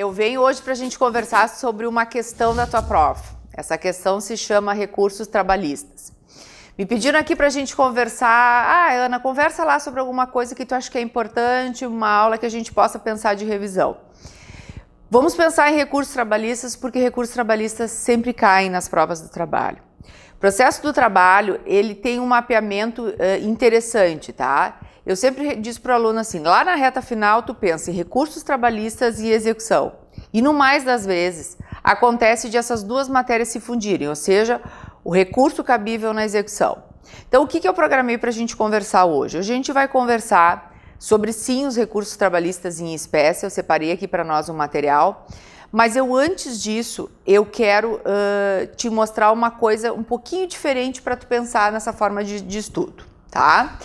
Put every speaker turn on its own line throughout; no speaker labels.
eu venho hoje para a gente conversar sobre uma questão da tua prova. Essa questão se chama recursos trabalhistas. Me pediram aqui para a gente conversar, Ana, conversa lá sobre alguma coisa que tu acha que é importante, uma aula que a gente possa pensar de revisão. Vamos pensar em recursos trabalhistas, porque recursos trabalhistas sempre caem nas provas do trabalho. O processo do trabalho, ele tem um mapeamento interessante, tá? Eu sempre disse para o aluno assim, lá na reta final tu pensa em recursos trabalhistas e execução. E no mais das vezes, acontece de essas duas matérias se fundirem, ou seja, o recurso cabível na execução. Então, o que eu programei para a gente conversar hoje? Hoje a gente vai conversar sobre, sim, os recursos trabalhistas em espécie. Eu separei aqui para nós um material, mas antes disso, eu quero te mostrar uma coisa um pouquinho diferente para tu pensar nessa forma de estudo, tá?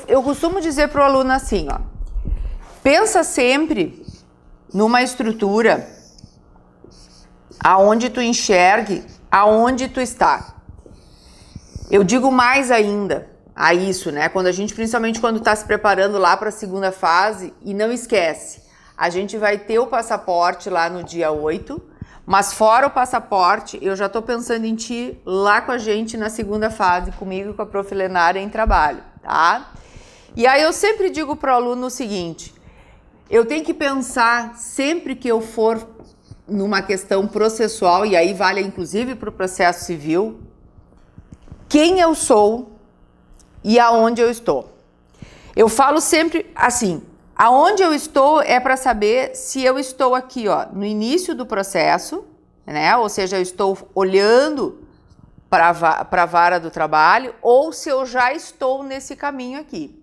Eu costumo dizer para o aluno assim, ó, pensa sempre numa estrutura aonde tu enxergue aonde tu está. Eu digo mais ainda a isso, né? Principalmente quando está se preparando lá para a segunda fase, e não esquece, a gente vai ter o passaporte lá no dia 8, mas fora o passaporte, eu já estou pensando em ti lá com a gente na segunda fase, comigo e com a Prof. Lenária em trabalho, tá? E aí eu sempre digo para o aluno o seguinte, eu tenho que pensar sempre que eu for numa questão processual, e aí vale inclusive para o processo civil, quem eu sou e aonde eu estou. Eu falo sempre assim, aonde eu estou é para saber se eu estou aqui, ó, no início do processo, né? Ou seja, eu estou olhando para a vara do trabalho, ou se eu já estou nesse caminho aqui.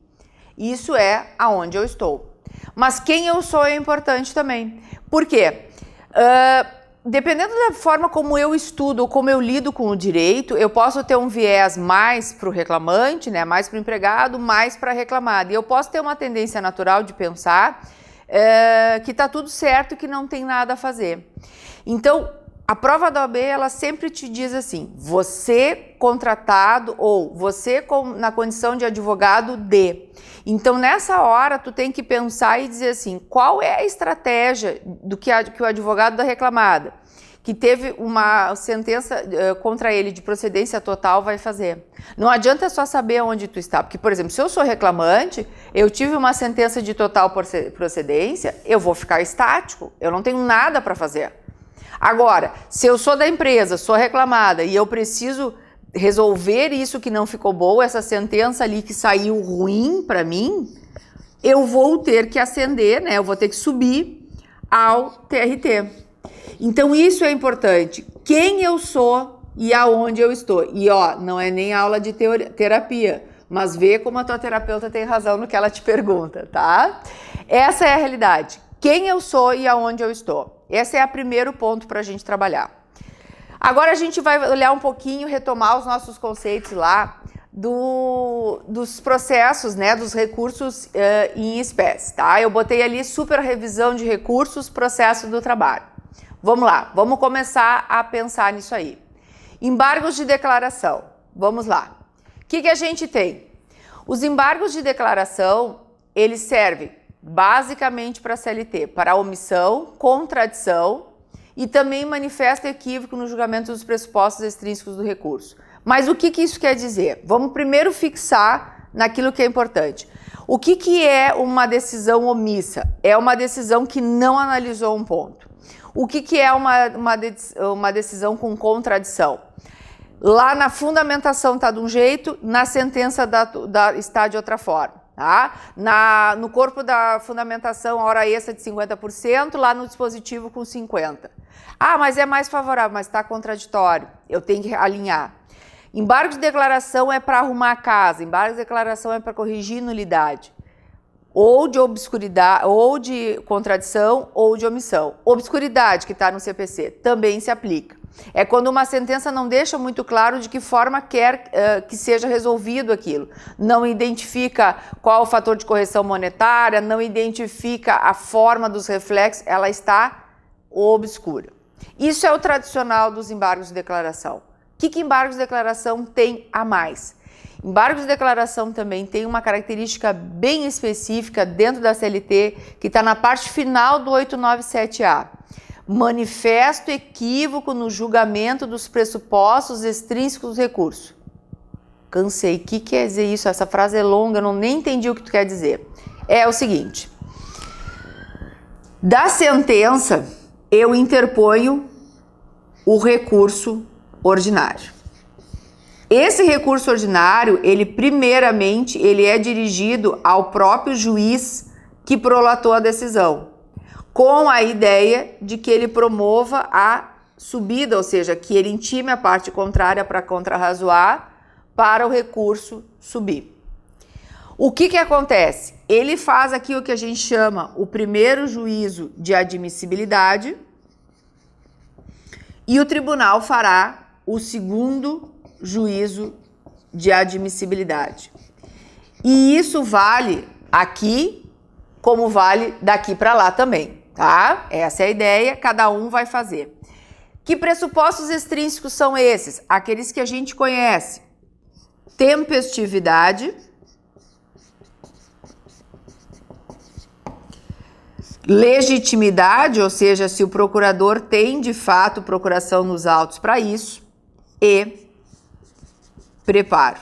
Isso é aonde eu estou. Mas quem eu sou é importante também. Por quê? Dependendo da forma como eu estudo ou como eu lido com o direito, eu posso ter um viés mais para o reclamante, né, mais para o empregado, mais para a reclamada. E eu posso ter uma tendência natural de pensar que está tudo certo e que não tem nada a fazer. Então, a prova da OAB, ela sempre te diz assim, você contratado ou você na condição de advogado de. Então, nessa hora, tu tem que pensar e dizer assim, qual é a estratégia do que o advogado da reclamada, que teve uma sentença contra ele de procedência total, vai fazer. Não adianta só saber onde tu está, porque, por exemplo, se eu sou reclamante, eu tive uma sentença de total procedência, eu vou ficar estático, eu não tenho nada para fazer. Agora, se eu sou da empresa, sou reclamada e eu preciso resolver isso que não ficou boa, essa sentença ali que saiu ruim para mim, eu vou ter que ascender, né? Eu vou ter que subir ao TRT. Então isso é importante. Quem eu sou e aonde eu estou. E ó, não é nem aula de terapia, mas vê como a tua terapeuta tem razão no que ela te pergunta, tá? Essa é a realidade. Quem eu sou e aonde eu estou. Esse é o primeiro ponto para a gente trabalhar. Agora a gente vai olhar um pouquinho, retomar os nossos conceitos lá dos processos, né, dos recursos em espécie, tá? Eu botei ali super revisão de recursos, processo do trabalho. Vamos lá, vamos começar a pensar nisso aí. Embargos de declaração, vamos lá. O que a gente tem? Os embargos de declaração, eles servem basicamente para a CLT, para omissão, contradição e também manifesta equívoco no julgamento dos pressupostos extrínsecos do recurso. Mas o que isso quer dizer? Vamos primeiro fixar naquilo que é importante. O que é uma decisão omissa? É uma decisão que não analisou um ponto. O que é uma decisão com contradição? Lá na fundamentação está de um jeito, na sentença está de outra forma. Tá? No corpo da fundamentação, a hora extra de 50%, lá no dispositivo com 50%. Ah, mas é mais favorável, mas está contraditório. Eu tenho que alinhar. Embargo de declaração é para arrumar a casa, embargo de declaração é para corrigir nulidade. Ou de obscuridade, ou de contradição, ou de omissão. Obscuridade, que está no CPC, também se aplica. É quando uma sentença não deixa muito claro de que forma quer que seja resolvido aquilo. Não identifica qual o fator de correção monetária, não identifica a forma dos reflexos, ela está obscura. Isso é o tradicional dos embargos de declaração. O que embargos de declaração tem a mais? Embargos de declaração também tem uma característica bem específica dentro da CLT, que está na parte final do 897A. Manifesto equívoco no julgamento dos pressupostos extrínsecos do recurso. Cansei. O que quer dizer isso? Essa frase é longa, eu nem entendi o que tu quer dizer. É o seguinte. Da sentença, eu interponho o recurso ordinário. Esse recurso ordinário, primeiramente, ele é dirigido ao próprio juiz que prolatou a decisão, com a ideia de que ele promova a subida, ou seja, que ele intime a parte contrária para contrarrazoar para o recurso subir. O que acontece? Ele faz aqui o que a gente chama o primeiro juízo de admissibilidade e o tribunal fará o segundo juízo de admissibilidade. E isso vale aqui como vale daqui para lá também, tá? Essa é a ideia, cada um vai fazer. Que pressupostos extrínsecos são esses? Aqueles que a gente conhece. Tempestividade, legitimidade, ou seja, se o procurador tem de fato procuração nos autos para isso, e preparo.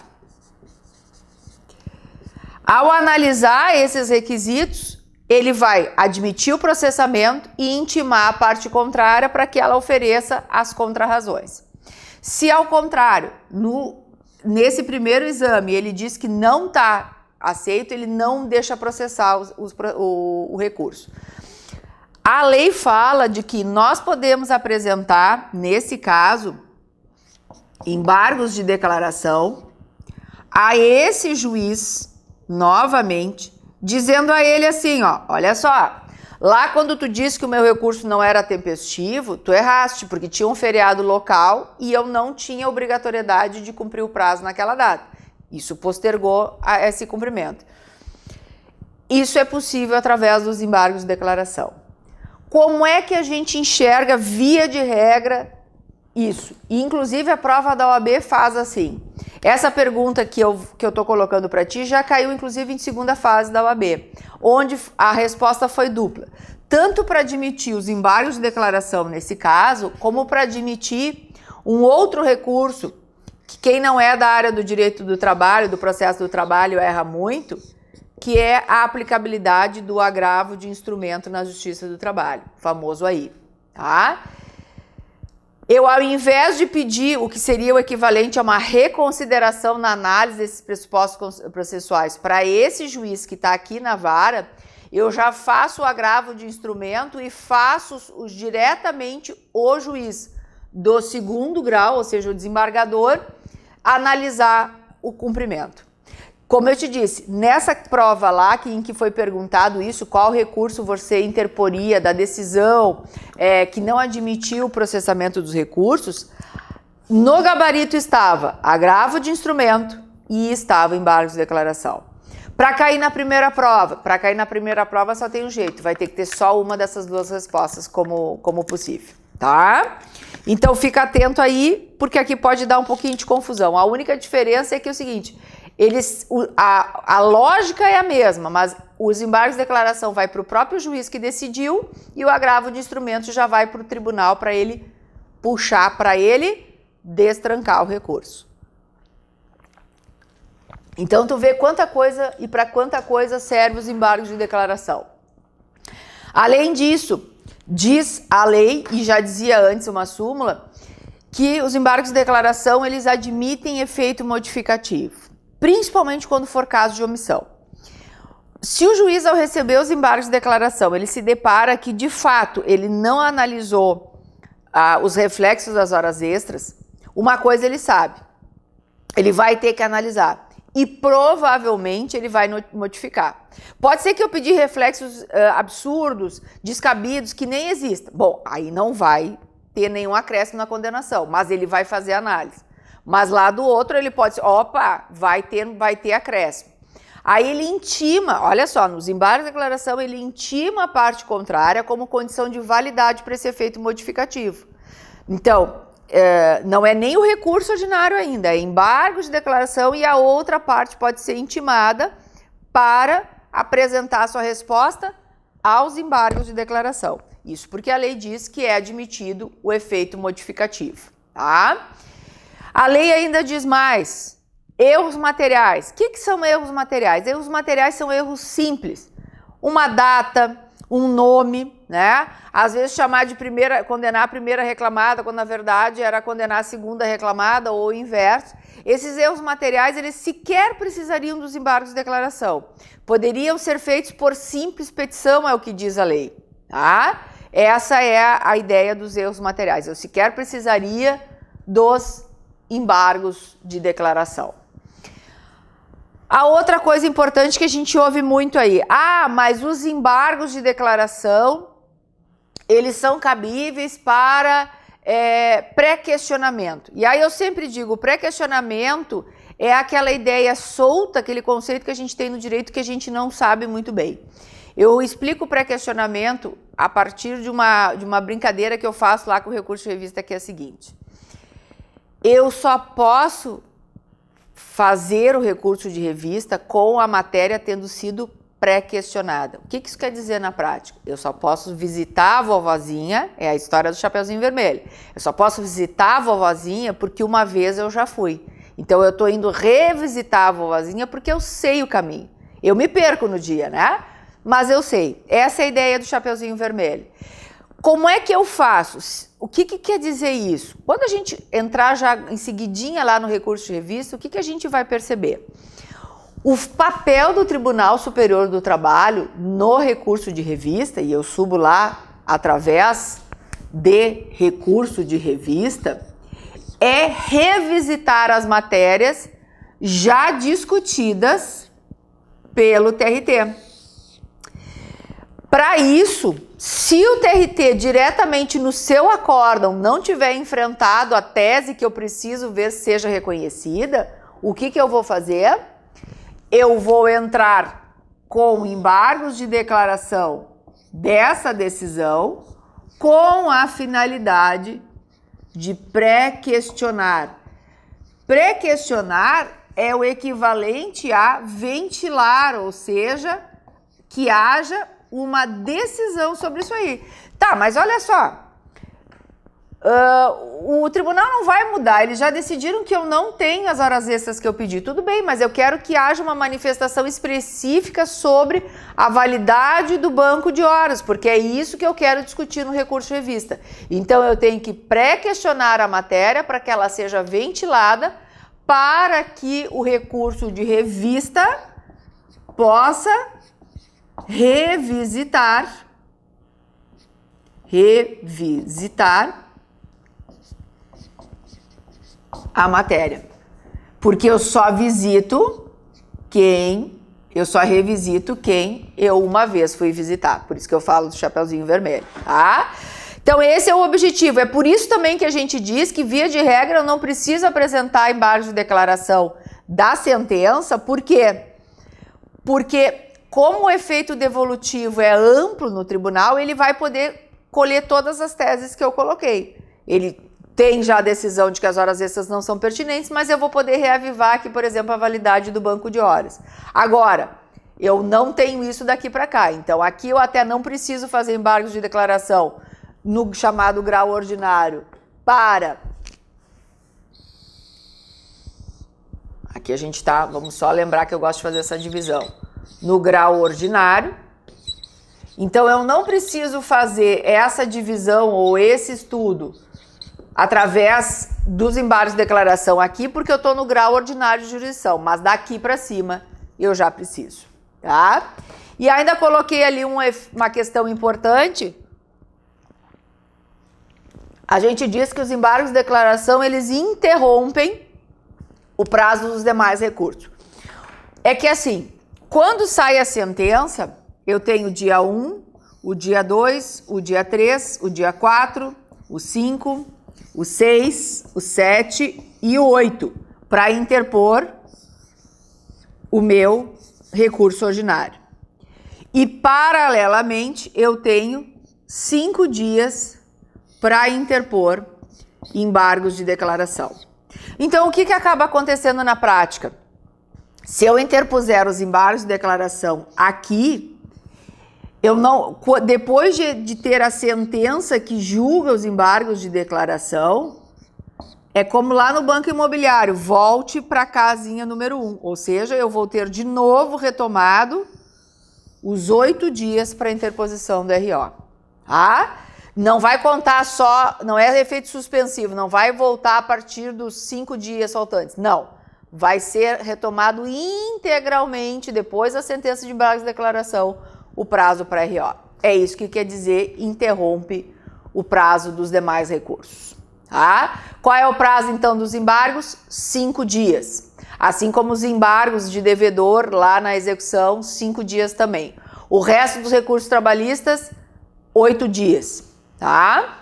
Ao analisar esses requisitos, ele vai admitir o processamento e intimar a parte contrária para que ela ofereça as contrarrazões. Se ao contrário, nesse primeiro exame, ele diz que não está aceito, ele não deixa processar o recurso. A lei fala de que nós podemos apresentar, nesse caso, embargos de declaração a esse juiz, novamente, dizendo a ele assim, ó, olha só, lá quando tu disse que o meu recurso não era tempestivo, tu erraste, porque tinha um feriado local e eu não tinha obrigatoriedade de cumprir o prazo naquela data. Isso postergou esse cumprimento. Isso é possível através dos embargos de declaração. Como é que a gente enxerga, via de regra, isso? E, inclusive, a prova da OAB faz assim. Essa pergunta que eu estou colocando para ti já caiu, inclusive, em segunda fase da OAB, onde a resposta foi dupla. Tanto para admitir os embargos de declaração nesse caso, como para admitir um outro recurso, que quem não é da área do direito do trabalho, do processo do trabalho, erra muito, que é a aplicabilidade do agravo de instrumento na Justiça do Trabalho, famoso aí, tá? Eu, ao invés de pedir o que seria o equivalente a uma reconsideração na análise desses pressupostos processuais para esse juiz que está aqui na vara, eu já faço o agravo de instrumento e faço diretamente o juiz do segundo grau, ou seja, o desembargador, analisar o cumprimento. Como eu te disse, nessa prova lá em que foi perguntado isso, qual recurso você interporia da decisão que não admitiu o processamento dos recursos, no gabarito estava agravo de instrumento e estava embargos de declaração. Para cair na primeira prova só tem um jeito, vai ter que ter só uma dessas duas respostas como possível, tá? Então fica atento aí, porque aqui pode dar um pouquinho de confusão. A única diferença é que é o seguinte, a lógica é a mesma, mas os embargos de declaração vai para o próprio juiz que decidiu e o agravo de instrumento já vai para o tribunal para ele puxar, para ele destrancar o recurso. Então tu vê quanta coisa e para quanta coisa serve os embargos de declaração. Além disso, diz a lei, e já dizia antes uma súmula, que os embargos de declaração eles admitem efeito modificativo, principalmente quando for caso de omissão. Se o juiz, ao receber os embargos de declaração, ele se depara que, de fato, ele não analisou os reflexos das horas extras, uma coisa ele sabe, ele vai ter que analisar e provavelmente ele vai modificar. Pode ser que eu pedir reflexos absurdos, descabidos, que nem existam. Bom, aí não vai ter nenhum acréscimo na condenação, mas ele vai fazer análise. Mas lá do outro ele pode dizer, opa, vai ter acréscimo. Aí ele intima, olha só, nos embargos de declaração ele intima a parte contrária como condição de validade para esse efeito modificativo. Então, não é nem o recurso ordinário ainda, é embargo de declaração e a outra parte pode ser intimada para apresentar sua resposta aos embargos de declaração. Isso porque a lei diz que é admitido o efeito modificativo, tá? A lei ainda diz mais, erros materiais. O que são erros materiais? Erros materiais são erros simples. Uma data, um nome, né? Às vezes chamar de condenar a primeira reclamada, quando na verdade era condenar a segunda reclamada ou o inverso. Esses erros materiais, eles sequer precisariam dos embargos de declaração. Poderiam ser feitos por simples petição, é o que diz a lei, tá? Essa é a ideia dos erros materiais. Eu sequer precisaria dos embargos de declaração. A outra coisa importante que a gente ouve muito aí, mas os embargos de declaração, eles são cabíveis para pré-questionamento. E aí eu sempre digo, pré-questionamento é aquela ideia solta, aquele conceito que a gente tem no direito que a gente não sabe muito bem. Eu explico o pré-questionamento a partir de uma brincadeira que eu faço lá com o recurso de revista, que é a seguinte. Eu só posso fazer o recurso de revista com a matéria tendo sido pré-questionada. O que isso quer dizer na prática? Eu só posso visitar a vovozinha, é a história do Chapeuzinho Vermelho. Eu só posso visitar a vovozinha porque uma vez eu já fui. Então eu estou indo revisitar a vovozinha porque eu sei o caminho. Eu me perco no dia, né? Mas eu sei. Essa é a ideia do Chapeuzinho Vermelho. Como é que eu faço? O que quer dizer isso? Quando a gente entrar já em seguidinha lá no recurso de revista, o que a gente vai perceber? O papel do Tribunal Superior do Trabalho no recurso de revista, e eu subo lá através de recurso de revista, é revisitar as matérias já discutidas pelo TRT. Para isso, se o TRT diretamente no seu acórdão não tiver enfrentado a tese que eu preciso ver se seja reconhecida, o que eu vou fazer? Eu vou entrar com embargos de declaração dessa decisão com a finalidade de pré-questionar. Pré-questionar é o equivalente a ventilar, ou seja, que haja uma decisão sobre isso aí. Tá, mas olha só, o tribunal não vai mudar, eles já decidiram que eu não tenho as horas extras que eu pedi, tudo bem, mas eu quero que haja uma manifestação específica sobre a validade do banco de horas, porque é isso que eu quero discutir no recurso de revista. Então eu tenho que pré-questionar a matéria para que ela seja ventilada, para que o recurso de revista possa revisitar a matéria. Porque eu só revisito quem eu uma vez fui visitar. Por isso que eu falo do Chapeuzinho Vermelho, tá? Então esse é o objetivo. É por isso também que a gente diz que, via de regra, eu não preciso apresentar embargos de declaração da sentença. Por quê? Porque como o efeito devolutivo é amplo no tribunal, ele vai poder colher todas as teses que eu coloquei. Ele tem já a decisão de que as horas extras não são pertinentes, mas eu vou poder reavivar aqui, por exemplo, a validade do banco de horas. Agora, eu não tenho isso daqui para cá, então aqui eu até não preciso fazer embargos de declaração no chamado grau ordinário para... Aqui a gente tá, vamos só lembrar que eu gosto de fazer essa divisão. No grau ordinário. Então eu não preciso fazer essa divisão ou esse estudo através dos embargos de declaração aqui, porque eu estou no grau ordinário de jurisdição, mas daqui para cima eu já preciso, tá? E ainda coloquei ali uma questão importante. A gente diz que os embargos de declaração, eles interrompem o prazo dos demais recursos. É que assim, quando sai a sentença, eu tenho o dia 1, o dia 2, o dia 3, o dia 4, o 5, o 6, o 7 e o 8 para interpor o meu recurso ordinário. E, paralelamente, eu tenho 5 dias para interpor embargos de declaração. Então, o que acaba acontecendo na prática? Se eu interpuser os embargos de declaração aqui, eu não, depois de ter a sentença que julga os embargos de declaração, é como lá no banco imobiliário, volte para a casinha número 1, ou seja, eu vou ter de novo retomado os 8 dias para interposição do RO. Tá? Não vai contar só, não é efeito suspensivo, não vai voltar a partir dos 5 dias faltantes, não. Vai ser retomado integralmente, depois da sentença de embargos de declaração, o prazo para RO. É isso que quer dizer interrompe o prazo dos demais recursos. Tá? Qual é o prazo, então, dos embargos? 5 dias. Assim como os embargos de devedor lá na execução, 5 dias também. O resto dos recursos trabalhistas, 8 dias. Tá?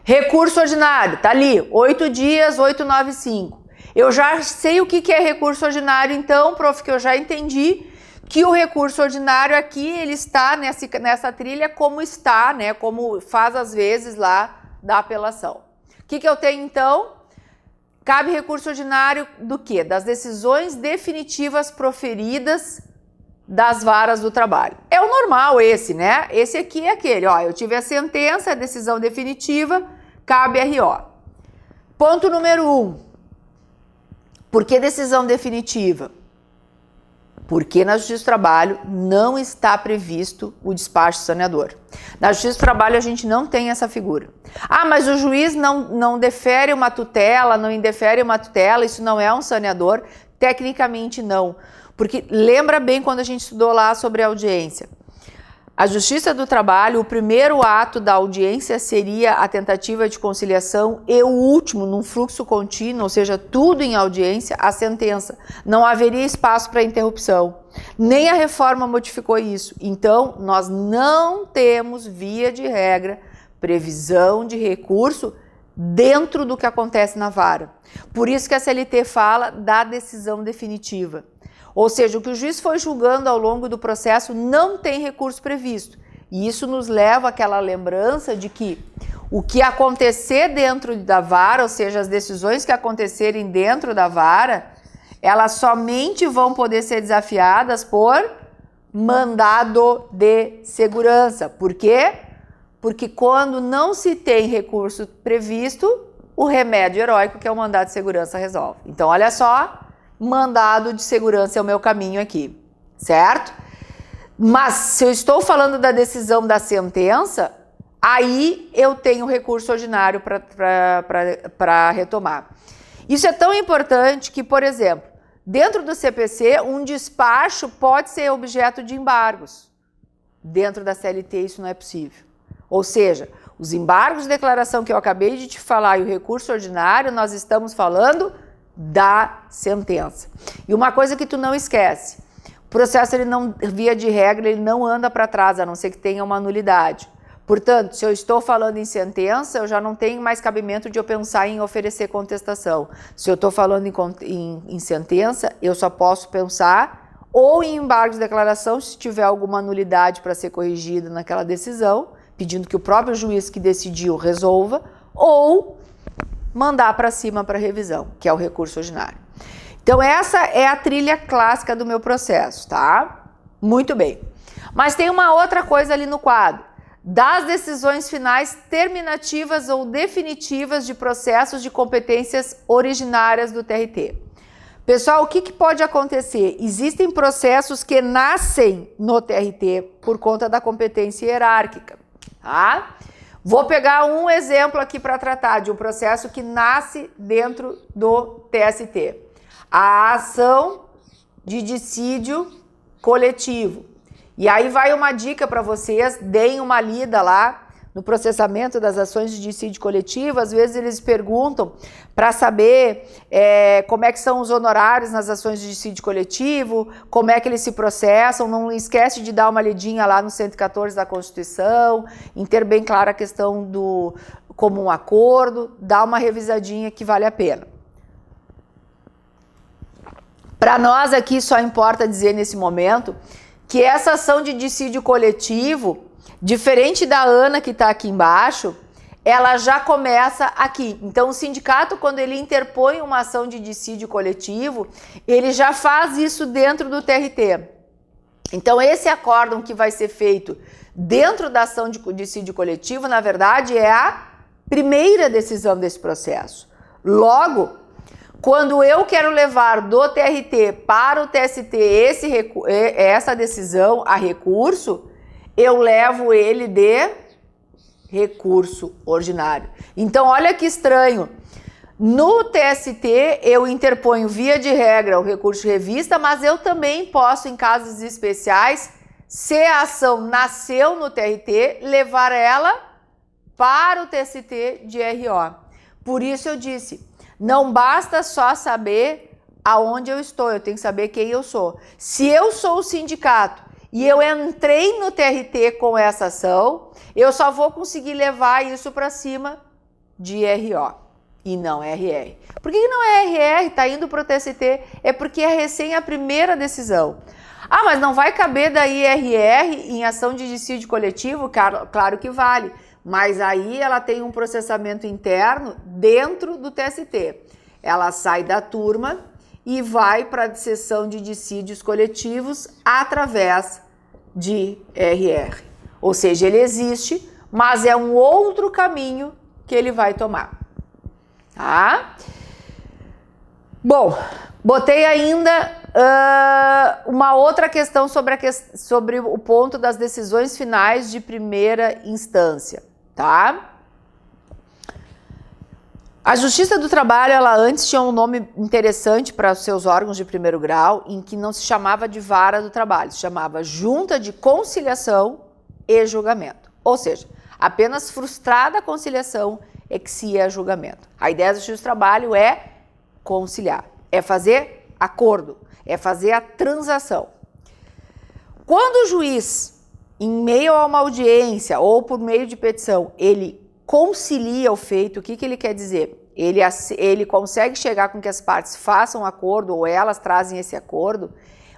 Recurso ordinário, tá ali, 8 dias, 895. Eu já sei o que é recurso ordinário, então, prof, que eu já entendi que o recurso ordinário aqui, ele está nessa trilha como está, né? Como faz às vezes lá da apelação. O que eu tenho, então? Cabe recurso ordinário do quê? Das decisões definitivas proferidas das varas do trabalho. É o normal esse, né? Esse aqui é aquele, ó, eu tive a sentença, a decisão definitiva, cabe RO. Ponto número 1. Por que decisão definitiva? Porque na Justiça do Trabalho não está previsto o despacho saneador. Na Justiça do Trabalho a gente não tem essa figura. Ah, mas o juiz não defere uma tutela, não indefere uma tutela, isso não é um saneador? Tecnicamente não. Porque lembra bem quando a gente estudou lá sobre a audiência. A Justiça do Trabalho, o primeiro ato da audiência seria a tentativa de conciliação e o último, num fluxo contínuo, ou seja, tudo em audiência, a sentença. Não haveria espaço para interrupção. Nem a reforma modificou isso. Então, nós não temos, via de regra, previsão de recurso dentro do que acontece na vara. Por isso que a CLT fala da decisão definitiva. Ou seja, o que o juiz foi julgando ao longo do processo não tem recurso previsto. E isso nos leva àquela lembrança de que o que acontecer dentro da vara, ou seja, as decisões que acontecerem dentro da vara, elas somente vão poder ser desafiadas por mandado de segurança. Por quê? Porque quando não se tem recurso previsto, o remédio heróico, que é o mandado de segurança, resolve. Então, olha só, mandado de segurança é o meu caminho aqui, certo? Mas se eu estou falando da decisão da sentença, aí eu tenho recurso ordinário para retomar. Isso é tão importante que, por exemplo, dentro do CPC, um despacho pode ser objeto de embargos. Dentro da CLT isso não é possível. Ou seja, os embargos de declaração que eu acabei de te falar e o recurso ordinário, nós estamos falando da sentença. E uma coisa que tu não esquece, o processo, ele não, via de regra, ele não anda para trás, a não ser que tenha uma nulidade. Portanto, se eu estou falando em sentença, eu já não tenho mais cabimento de eu pensar em oferecer contestação. Se eu estou falando em sentença, eu só posso pensar ou em embargos de declaração, se tiver alguma nulidade para ser corrigida naquela decisão, pedindo que o próprio juiz que decidiu resolva, ou mandar para cima para revisão, que é o recurso ordinário. Então, essa é a trilha clássica do meu processo, tá? Muito bem. Mas tem uma outra coisa ali no quadro. Das decisões finais terminativas ou definitivas de processos de competências originárias do TRT. Pessoal, o que pode acontecer? Existem processos que nascem no TRT por conta da competência hierárquica, tá? Vou pegar um exemplo aqui para tratar de um processo que nasce dentro do TST. A ação de dissídio coletivo. E aí vai uma dica para vocês, deem uma lida lá no processamento das ações de dissídio coletivo. Às vezes eles perguntam para saber como é que são os honorários nas ações de dissídio coletivo, como é que eles se processam. Não esquece de dar uma lidinha lá no 114 da Constituição, em ter bem clara a questão do comum acordo, dá uma revisadinha que vale a pena. Para nós aqui só importa dizer nesse momento que essa ação de dissídio coletivo, diferente da Ana que está aqui embaixo, ela já começa aqui. Então, o sindicato, quando ele interpõe uma ação de dissídio coletivo, ele já faz isso dentro do TRT. Então, esse acórdão que vai ser feito dentro da ação de dissídio coletivo, na verdade, é a primeira decisão desse processo. Logo, quando eu quero levar do TRT para o TST essa decisão a recurso, eu levo ele de recurso ordinário. Então, olha que estranho. No TST, eu interponho via de regra o recurso de revista, mas eu também posso, em casos especiais, se a ação nasceu no TRT, levar ela para o TST de RO. Por isso eu disse, não basta só saber aonde eu estou, eu tenho que saber quem eu sou. Se eu sou o sindicato e eu entrei no TRT com essa ação, eu só vou conseguir levar isso para cima de RO e não RR. Por que não é RR? Está indo para o TST? É porque é recém a primeira decisão. Ah, mas não vai caber daí RR em ação de dissídio coletivo? Claro que vale. Mas aí ela tem um processamento interno dentro do TST. Ela sai da turma e vai para a sessão de dissídios coletivos através de RR. Ou seja, ele existe, mas é um outro caminho que ele vai tomar. Tá? Bom, botei ainda uma outra questão sobre o ponto das decisões finais de primeira instância. Tá? A Justiça do Trabalho, ela antes tinha um nome interessante para os seus órgãos de primeiro grau, em que não se chamava de vara do trabalho, se chamava Junta de Conciliação e Julgamento. Ou seja, apenas frustrada a conciliação é que se ia a julgamento. A ideia da Justiça do Trabalho é conciliar, é fazer acordo, é fazer a transação. Quando o juiz, em meio a uma audiência ou por meio de petição, ele concilia o feito, o que ele quer dizer? Ele consegue chegar com que as partes façam um acordo ou elas trazem esse acordo.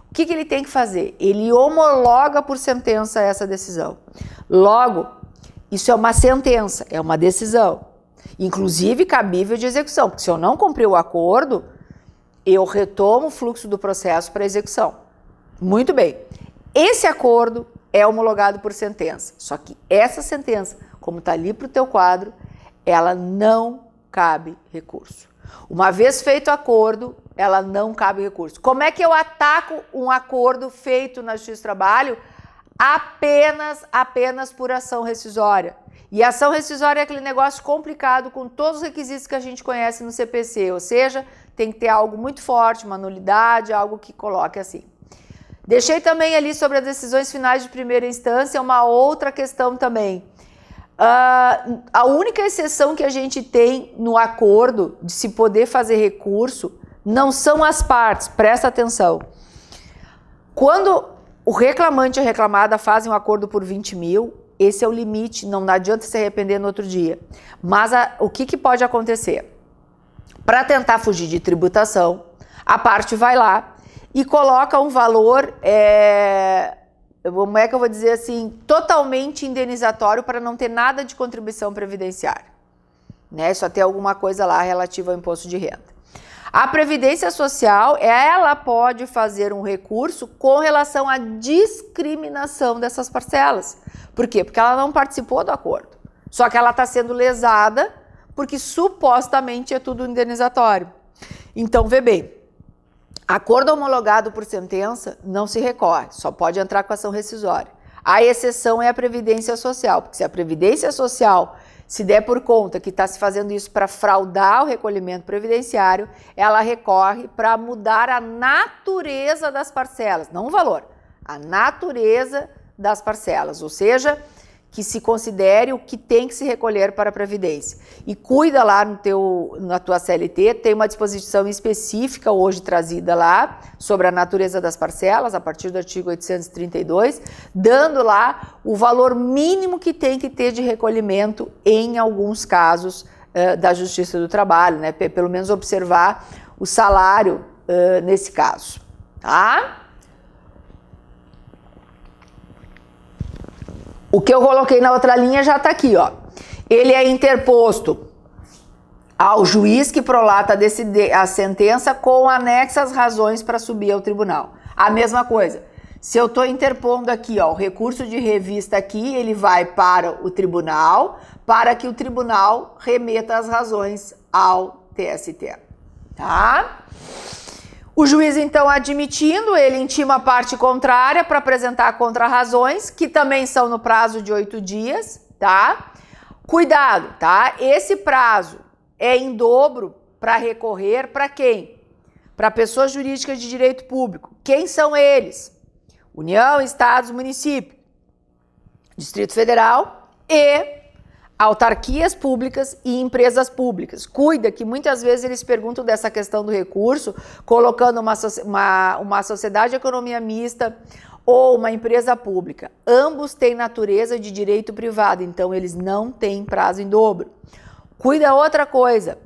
O que ele tem que fazer? Ele homologa por sentença essa decisão. Logo, isso é uma sentença, é uma decisão, inclusive cabível de execução, porque se eu não cumprir o acordo, eu retomo o fluxo do processo para execução. Muito bem. Esse acordo é homologado por sentença, só que essa sentença, como está ali para o teu quadro, ela não cabe recurso. Uma vez feito o acordo, ela não cabe recurso. Como é que eu ataco um acordo feito na Justiça do Trabalho? Apenas por ação rescisória. E ação rescisória é aquele negócio complicado com todos os requisitos que a gente conhece no CPC, ou seja, tem que ter algo muito forte, uma nulidade, algo que coloque assim. Deixei também ali sobre as decisões finais de primeira instância uma outra questão também. A única exceção que a gente tem no acordo de se poder fazer recurso não são as partes, presta atenção. Quando o reclamante e a reclamada fazem um acordo por 20 mil, esse é o limite, não adianta se arrepender no outro dia. Mas o que pode acontecer? Para tentar fugir de tributação, a parte vai lá e coloca um valor, como é que eu vou dizer assim, totalmente indenizatório para não ter nada de contribuição previdenciária. Né? Só ter alguma coisa lá relativa ao imposto de renda. A Previdência Social, ela pode fazer um recurso com relação à discriminação dessas parcelas. Por quê? Porque ela não participou do acordo. Só que ela está sendo lesada porque supostamente é tudo indenizatório. Então, vê bem, acordo homologado por sentença não se recorre, só pode entrar com ação rescisória. A exceção é a Previdência Social, porque se a Previdência Social se der por conta que está se fazendo isso para fraudar o recolhimento previdenciário, ela recorre para mudar a natureza das parcelas, não o valor, a natureza das parcelas, ou seja, que se considere o que tem que se recolher para a Previdência. E cuida lá na tua CLT, tem uma disposição específica hoje trazida lá sobre a natureza das parcelas, a partir do artigo 832, dando lá o valor mínimo que tem que ter de recolhimento em alguns casos da Justiça do Trabalho, né? Pelo menos observar o salário nesse caso, tá? O que eu coloquei na outra linha já está aqui, ó. ele é interposto ao juiz que prolata a sentença com anexas razões para subir ao tribunal. A mesma coisa, se eu estou interpondo aqui, ó, o recurso de revista aqui, ele vai para o tribunal, para que o tribunal remeta as razões ao TST, tá? O juiz, então, admitindo, ele intima a parte contrária para apresentar contra-razões, que também são no prazo de 8 dias, tá? Cuidado, tá? Esse prazo é em dobro para recorrer para quem? Para pessoas jurídicas de direito público. Quem são eles? União, Estados, município, Distrito Federal e autarquias públicas e empresas públicas. Cuida que muitas vezes eles perguntam dessa questão do recurso, colocando uma sociedade de economia mista ou uma empresa pública. Ambos têm natureza de direito privado, então eles não têm prazo em dobro. Cuida outra coisa,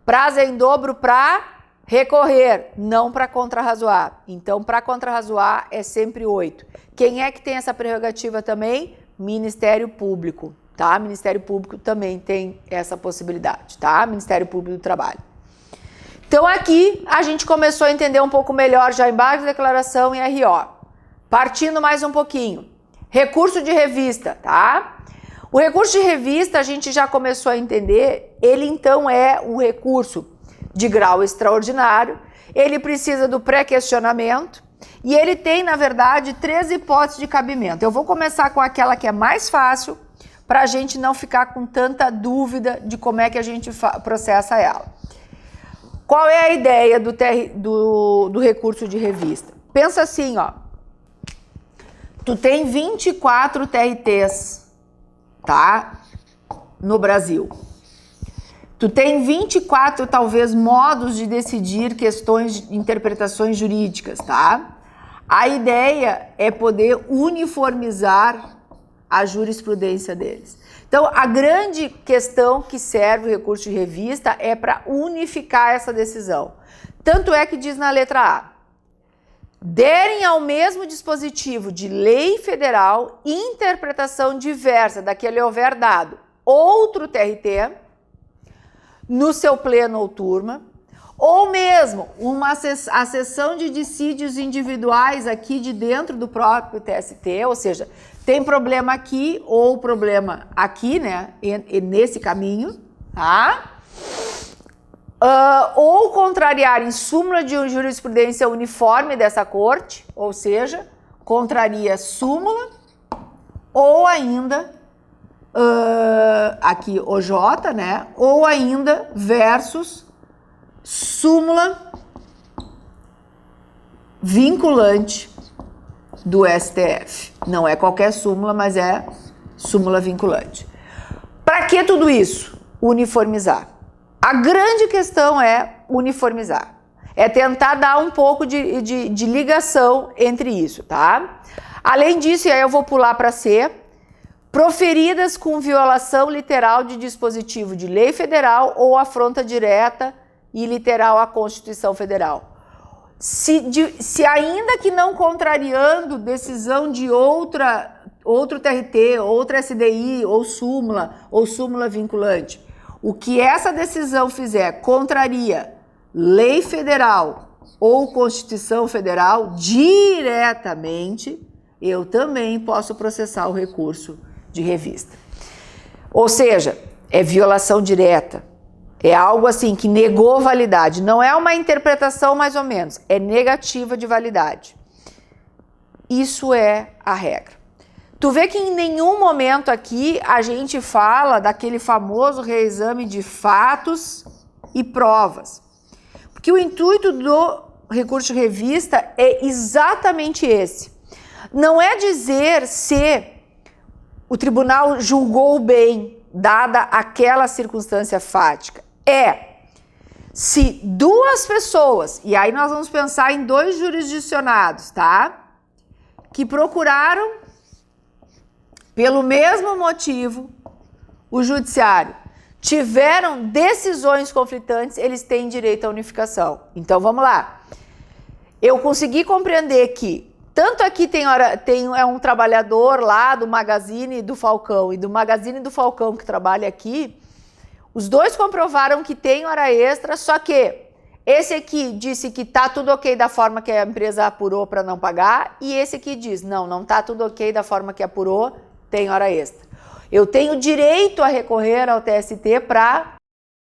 prazo é em dobro para recorrer, não para contrarrazoar. Então, para contrarrazoar é sempre 8. Quem é que tem essa prerrogativa também? Ministério Público, tá? Ministério Público também tem essa possibilidade, tá? Ministério Público do Trabalho. Então, aqui a gente começou a entender um pouco melhor já embargo de declaração e RO. Partindo mais um pouquinho. Recurso de revista, tá? O recurso de revista a gente já começou a entender, ele então é um recurso de grau extraordinário, ele precisa do pré-questionamento e ele tem, na verdade, 3 hipóteses de cabimento. Eu vou começar com aquela que é mais fácil, para a gente não ficar com tanta dúvida de como é que a gente processa ela. Qual é a ideia do recurso de revista? Pensa assim, ó, tu tem 24 TRTs, tá? No Brasil. Tu tem 24, talvez, modos de decidir questões, interpretações jurídicas, tá? A ideia é poder uniformizar a jurisprudência deles. Então, a grande questão que serve o recurso de revista é para unificar essa decisão. Tanto é que diz na letra A, derem ao mesmo dispositivo de lei federal interpretação diversa daquele houver dado outro TRT no seu pleno ou turma, ou mesmo a sessão de dissídios individuais aqui de dentro do próprio TST, ou seja, tem problema aqui ou problema aqui, né, nesse caminho, tá? Ou contrariar em súmula de jurisprudência uniforme dessa corte, ou seja, contraria súmula, ou ainda aqui OJ, né? Ou ainda versus súmula vinculante do STF. Não é qualquer súmula, mas é súmula vinculante. Para que tudo isso? Uniformizar. A grande questão é uniformizar. É tentar dar um pouco de ligação entre isso, tá? Além disso, e aí eu vou pular para C, proferidas com violação literal de dispositivo de lei federal ou afronta direta e literal à Constituição Federal. Se ainda que não contrariando decisão de outro TRT, outra SDI, ou súmula vinculante, o que essa decisão fizer contraria lei federal ou Constituição Federal diretamente, eu também posso processar o recurso de revista. Ou seja, é violação direta. É algo assim que negou validade. Não é uma interpretação mais ou menos, é negativa de validade. Isso é a regra. Tu vê que em nenhum momento aqui a gente fala daquele famoso reexame de fatos e provas. Porque o intuito do recurso de revista é exatamente esse. Não é dizer se o tribunal julgou bem, dada aquela circunstância fática. É se duas pessoas, e aí nós vamos pensar em 2 jurisdicionados, tá? Que procuraram, pelo mesmo motivo, o judiciário, tiveram decisões conflitantes, eles têm direito à unificação. Então vamos lá. Eu consegui compreender que tanto aqui é um trabalhador lá do Magazine do Falcão e do Magazine do Falcão que trabalha aqui, os dois comprovaram que tem hora extra, só que esse aqui disse que tá tudo ok da forma que a empresa apurou para não pagar, e esse aqui diz, não tá tudo ok da forma que apurou, tem hora extra. Eu tenho direito a recorrer ao TST para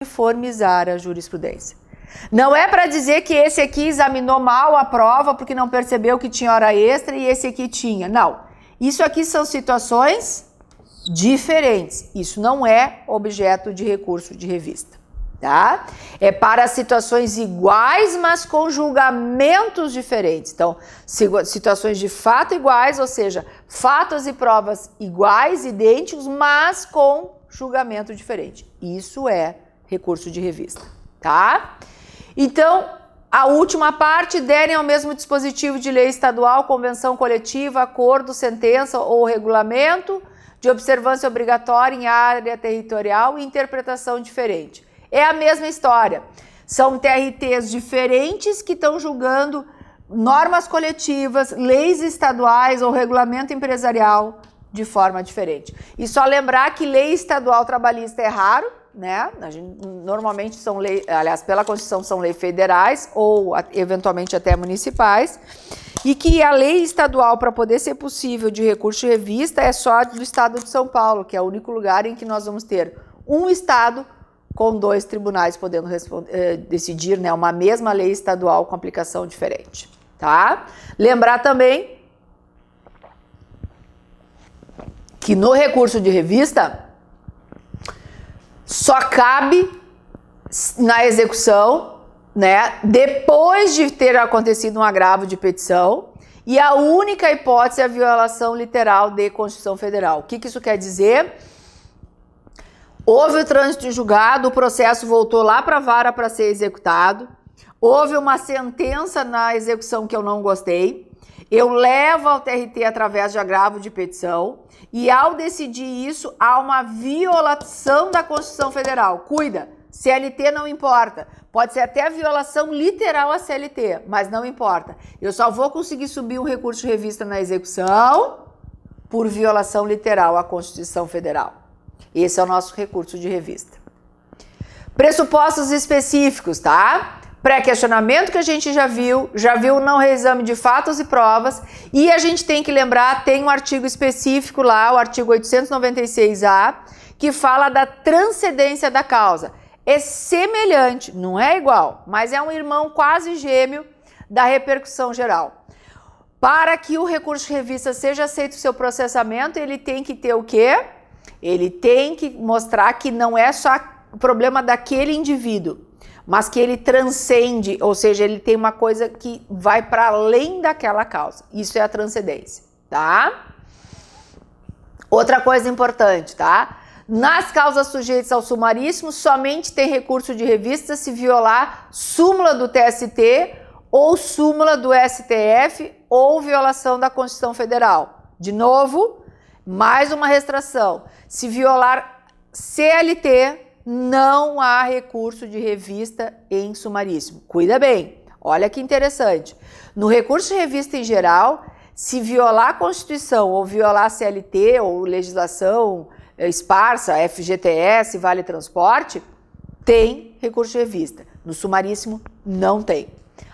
uniformizar a jurisprudência. Não é para dizer que esse aqui examinou mal a prova porque não percebeu que tinha hora extra e esse aqui tinha. Não. Isso aqui são situações diferentes. Isso não é objeto de recurso de revista, tá? É para situações iguais, mas com julgamentos diferentes. Então, situações de fato iguais, ou seja, fatos e provas iguais, idênticos, mas com julgamento diferente. Isso é recurso de revista, tá? Então, a última parte, derem ao mesmo dispositivo de lei estadual, convenção coletiva, acordo, sentença ou regulamento de observância obrigatória em área territorial e interpretação diferente. É a mesma história. São TRTs diferentes que estão julgando normas coletivas, leis estaduais ou regulamento empresarial de forma diferente. E só lembrar que lei estadual trabalhista é raro, né? Normalmente são leis, aliás, pela Constituição são leis federais ou eventualmente até municipais, e que a lei estadual, para poder ser possível de recurso de revista, é só do estado de São Paulo, que é o único lugar em que nós vamos ter um estado com 2 tribunais podendo decidir, né, uma mesma lei estadual com aplicação diferente, tá? Lembrar também que no recurso de revista só cabe na execução, né, depois de ter acontecido um agravo de petição, e a única hipótese é a violação literal de Constituição Federal. O que isso quer dizer? Houve o trânsito em julgado, o processo voltou lá para a vara para ser executado, houve uma sentença na execução que eu não gostei, eu levo ao TRT através de agravo de petição, e ao decidir isso, há uma violação da Constituição Federal. Cuida, CLT não importa, pode ser até a violação literal à CLT, mas não importa. Eu só vou conseguir subir um recurso de revista na execução por violação literal à Constituição Federal. Esse é o nosso recurso de revista. Pressupostos específicos, tá? Pré-questionamento que a gente já viu o não reexame de fatos e provas, e a gente tem que lembrar, tem um artigo específico lá, o artigo 896A, que fala da transcendência da causa. É semelhante, não é igual, mas é um irmão quase gêmeo da repercussão geral. Para que o recurso de revista seja aceito o seu processamento, ele tem que ter o quê? Ele tem que mostrar que não é só o problema daquele indivíduo, mas que ele transcende, ou seja, ele tem uma coisa que vai para além daquela causa. Isso é a transcendência, tá? Outra coisa importante, tá? Nas causas sujeitas ao sumaríssimo, somente tem recurso de revista se violar súmula do TST ou súmula do STF ou violação da Constituição Federal. De novo, mais uma restrição. Se violar CLT, não há recurso de revista em sumaríssimo. Cuida bem, olha que interessante. No recurso de revista em geral, se violar a Constituição ou violar a CLT ou legislação esparsa, FGTS, Vale Transporte, tem recurso de revista. No sumaríssimo, não tem.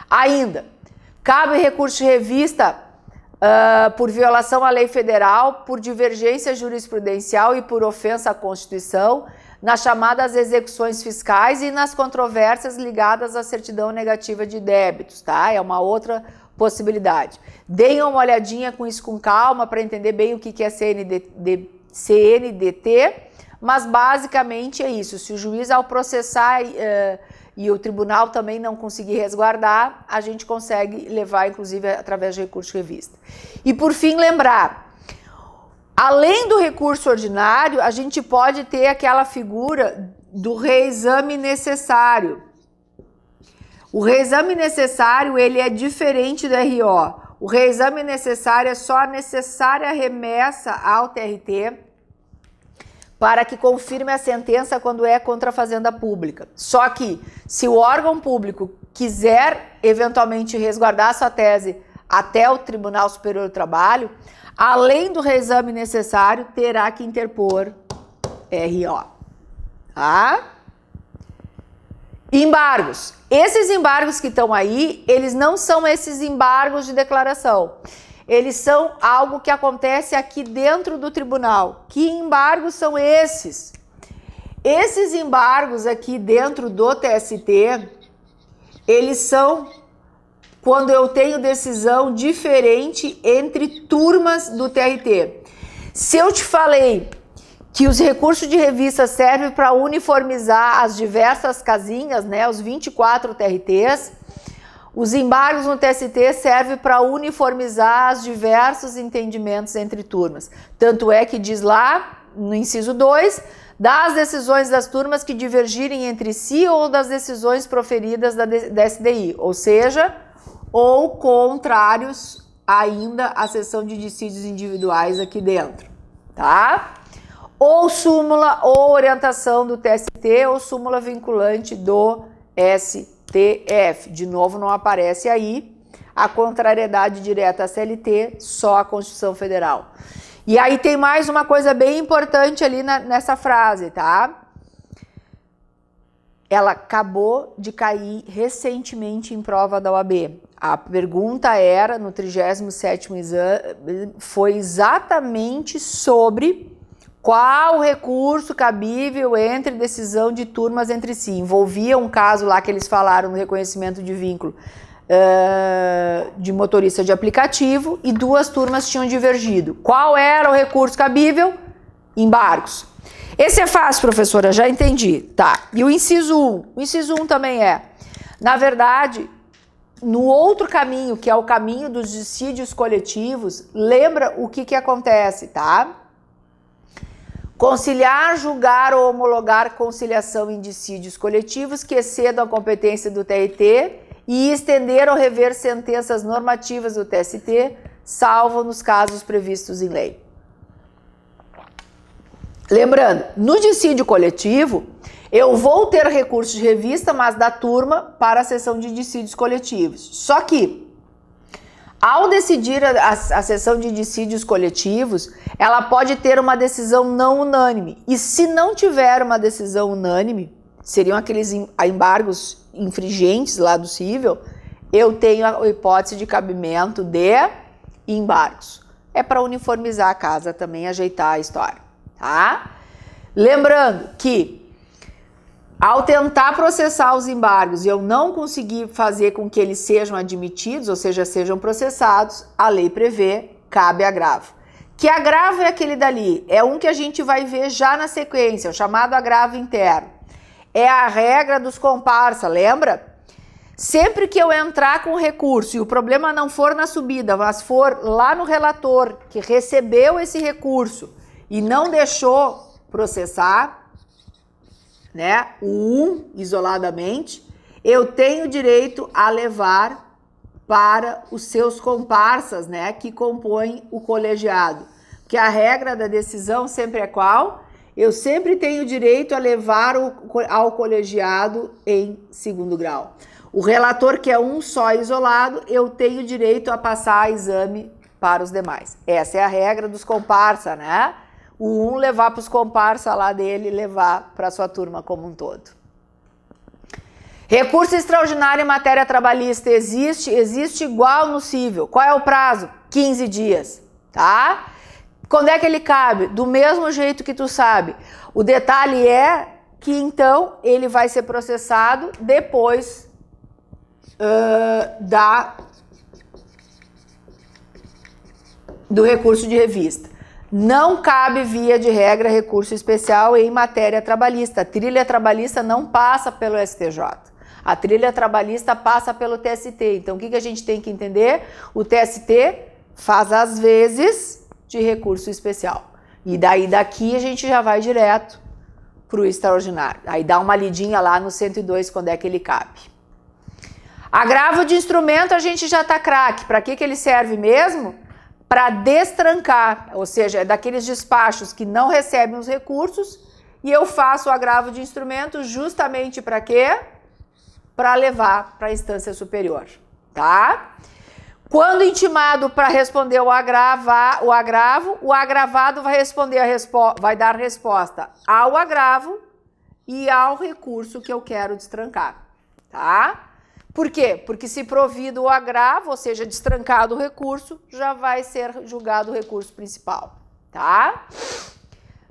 Ainda, cabe recurso de revista por violação à lei federal, por divergência jurisprudencial e por ofensa à Constituição, nas chamadas execuções fiscais e nas controvérsias ligadas à certidão negativa de débitos, tá? É uma outra possibilidade. Deem uma olhadinha com isso com calma para entender bem o que é CNDT, mas basicamente é isso. Se o juiz ao processar e o tribunal também não conseguir resguardar, a gente consegue levar, inclusive, através de recurso de revista. E por fim, lembrar, além do recurso ordinário, a gente pode ter aquela figura do reexame necessário. O reexame necessário, ele é diferente do RO. O reexame necessário é só a necessária remessa ao TRT para que confirme a sentença quando é contra a fazenda pública. Só que, se o órgão público quiser eventualmente resguardar sua tese até o Tribunal Superior do Trabalho, além do reexame necessário, terá que interpor RO. Tá? Embargos. Esses embargos que estão aí, eles não são esses embargos de declaração. Eles são algo que acontece aqui dentro do tribunal. Que embargos são esses? Esses embargos aqui dentro do TST, eles são quando eu tenho decisão diferente entre turmas do TRT. Se eu te falei que os recursos de revista servem para uniformizar as diversas casinhas, né, os 24 TRTs, os embargos no TST servem para uniformizar os diversos entendimentos entre turmas. Tanto é que diz lá, no inciso 2, das decisões das turmas que divergirem entre si ou das decisões proferidas da SDI, ou seja, ou contrários ainda à sessão de dissídios individuais aqui dentro, tá? Ou súmula ou orientação do TST ou súmula vinculante do STF. De novo, não aparece aí a contrariedade direta à CLT, só a Constituição Federal. E aí tem mais uma coisa bem importante ali nessa frase, tá? Ela acabou de cair recentemente em prova da OAB. A pergunta era, no 37º exame, foi exatamente sobre qual recurso cabível entre decisão de turmas entre si. Envolvia um caso lá que eles falaram no reconhecimento de vínculo de motorista de aplicativo e duas turmas tinham divergido. Qual era o recurso cabível? Embargos. Esse é fácil, professora, já entendi. Tá. E o inciso 1? O inciso 1 também é, na verdade, no outro caminho, que é o caminho dos dissídios coletivos, lembra o que acontece, tá? Conciliar, julgar ou homologar conciliação em dissídios coletivos que excedam a competência do TRT e estender ou rever sentenças normativas do TST, salvo nos casos previstos em lei. Lembrando, no dissídio coletivo, eu vou ter recurso de revista, mas da turma para a sessão de dissídios coletivos. Só que, ao decidir a sessão de dissídios coletivos, ela pode ter uma decisão não unânime. E se não tiver uma decisão unânime, seriam aqueles embargos infringentes lá do cível, eu tenho a hipótese de cabimento de embargos. É para uniformizar a casa também, ajeitar a história, tá? Lembrando que, ao tentar processar os embargos e eu não conseguir fazer com que eles sejam admitidos, ou seja, sejam processados, a lei prevê, cabe agravo. Que agravo é aquele dali? É um que a gente vai ver já na sequência, o chamado agravo interno. É a regra dos comparsa, lembra? Sempre que eu entrar com recurso e o problema não for na subida, mas for lá no relator que recebeu esse recurso e não deixou processar, né, o 1 isoladamente, eu tenho direito a levar para os seus comparsas, né, que compõem o colegiado. Porque a regra da decisão sempre é qual? Eu sempre tenho direito a levar ao colegiado em segundo grau. O relator, que é um só isolado, eu tenho direito a passar exame para os demais. Essa é a regra dos comparsas, né? O 1 levar para os comparsas lá dele, levar para a sua turma como um todo. Recurso extraordinário em matéria trabalhista existe igual no cível. Qual é o prazo? 15 dias, tá? Quando é que ele cabe? Do mesmo jeito que tu sabe. O detalhe é que, então, ele vai ser processado depois do recurso de revista. Não cabe, via de regra, recurso especial em matéria trabalhista. A trilha trabalhista não passa pelo STJ. A trilha trabalhista passa pelo TST. Então, o que a gente tem que entender? O TST faz, às vezes, de recurso especial. E daí daqui a gente já vai direto para o extraordinário. Aí dá uma lidinha lá no 102 quando é que ele cabe. Agravo de instrumento a gente já tá craque. Para que ele serve mesmo? Para destrancar, ou seja, é daqueles despachos que não recebem os recursos e eu faço o agravo de instrumento justamente para quê? Para levar para a instância superior, tá? Quando intimado para responder o agravo, o agravado vai responder vai dar resposta ao agravo e ao recurso que eu quero destrancar, tá? Por quê? Porque se provido o agravo, ou seja, destrancado o recurso, já vai ser julgado o recurso principal, tá?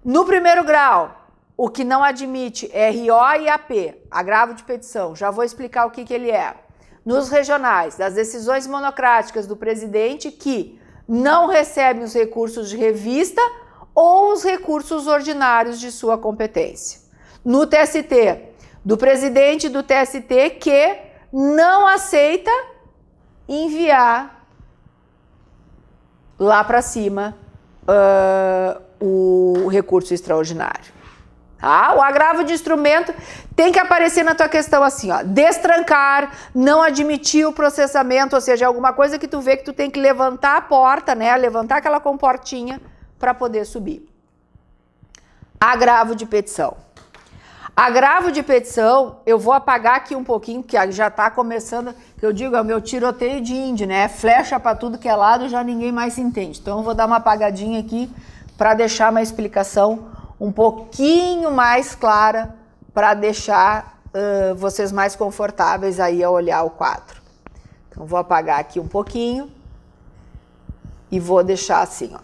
No primeiro grau, o que não admite RO e AP, agravo de petição, já vou explicar o que ele é. Nos regionais, das decisões monocráticas do presidente que não recebem os recursos de revista ou os recursos ordinários de sua competência. No TST, do presidente do TST que não aceita enviar lá para cima o recurso extraordinário. Tá? O agravo de instrumento tem que aparecer na tua questão assim, ó, destrancar, não admitir o processamento, ou seja, alguma coisa que tu vê que tu tem que levantar a porta, né, levantar aquela comportinha para poder subir. Agravo de petição. Agravo de petição, eu vou apagar aqui um pouquinho, porque já está começando, que eu digo, é o meu tiroteio de índio, né? Flecha para tudo que é lado, já ninguém mais se entende. Então eu vou dar uma apagadinha aqui para deixar uma explicação um pouquinho mais clara, para deixar vocês mais confortáveis aí a olhar o quadro. Então vou apagar aqui um pouquinho e vou deixar assim, ó.